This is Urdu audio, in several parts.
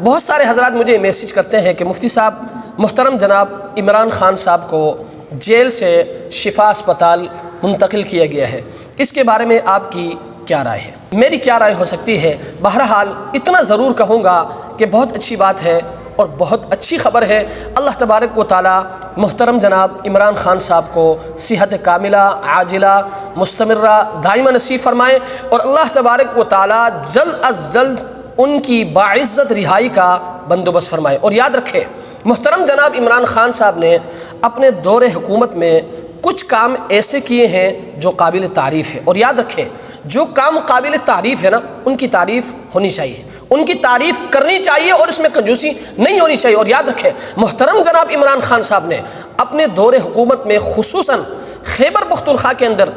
بہت سارے حضرات مجھے میسیج کرتے ہیں کہ مفتی صاحب محترم جناب عمران خان صاحب کو جیل سے شفا اسپتال منتقل کیا گیا ہے، اس کے بارے میں آپ کی کیا رائے ہے؟ میری کیا رائے ہو سکتی ہے؟ بہرحال اتنا ضرور کہوں گا کہ بہت اچھی بات ہے اور بہت اچھی خبر ہے۔ اللہ تبارک و تعالی محترم جناب عمران خان صاحب کو صحت کاملہ عاجلہ مستمرہ دائمہ نصیب فرمائے، اور اللہ تبارک و تعالی جلد از جلد ان کی باعزت رہائی کا بندوبست فرمائے۔ اور یاد رکھے محترم جناب عمران خان صاحب نے اپنے دور حکومت میں کچھ کام ایسے کیے ہیں جو قابل تعریف ہے، اور یاد رکھیں جو کام قابل تعریف ہے نا ان کی تعریف ہونی چاہیے، ان کی تعریف کرنی چاہیے، اور اس میں کنجوسی نہیں ہونی چاہیے۔ اور یاد رکھیں محترم جناب عمران خان صاحب نے اپنے دور حکومت میں خصوصاً خیبر پختونخوا کے اندر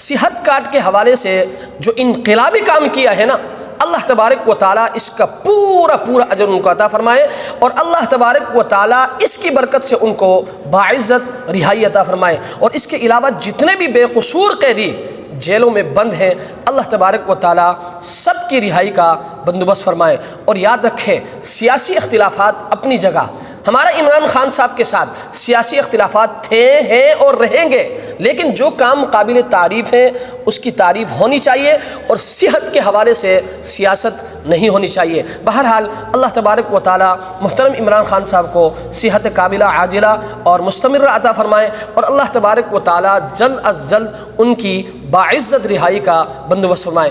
صحت کارڈ کے حوالے سے جو انقلابی کام کیا ہے نا، اللہ تبارک و تعالیٰ اس کا پورا اجر ان کو عطا فرمائے، اور اللہ تبارک و تعالیٰ اس کی برکت سے ان کو باعزت رہائی عطا فرمائے۔ اور اس کے علاوہ جتنے بھی بے قصور قیدی جیلوں میں بند ہیں، اللہ تبارک و تعالیٰ سب کی رہائی کا بندوبست فرمائے۔ اور یاد رکھیں سیاسی اختلافات اپنی جگہ، ہمارا عمران خان صاحب کے ساتھ سیاسی اختلافات تھے، ہیں اور رہیں گے، لیکن جو کام قابل تعریف ہیں اس کی تعریف ہونی چاہیے، اور صحت کے حوالے سے سیاست نہیں ہونی چاہیے۔ بہرحال اللہ تبارک و تعالی محترم عمران خان صاحب کو صحت کاملہ عاجلہ اور مستمرہ عطا فرمائے، اور اللہ تبارک و تعالی جلد از جلد ان کی باعزت رہائی کا بندوبست فرمائے۔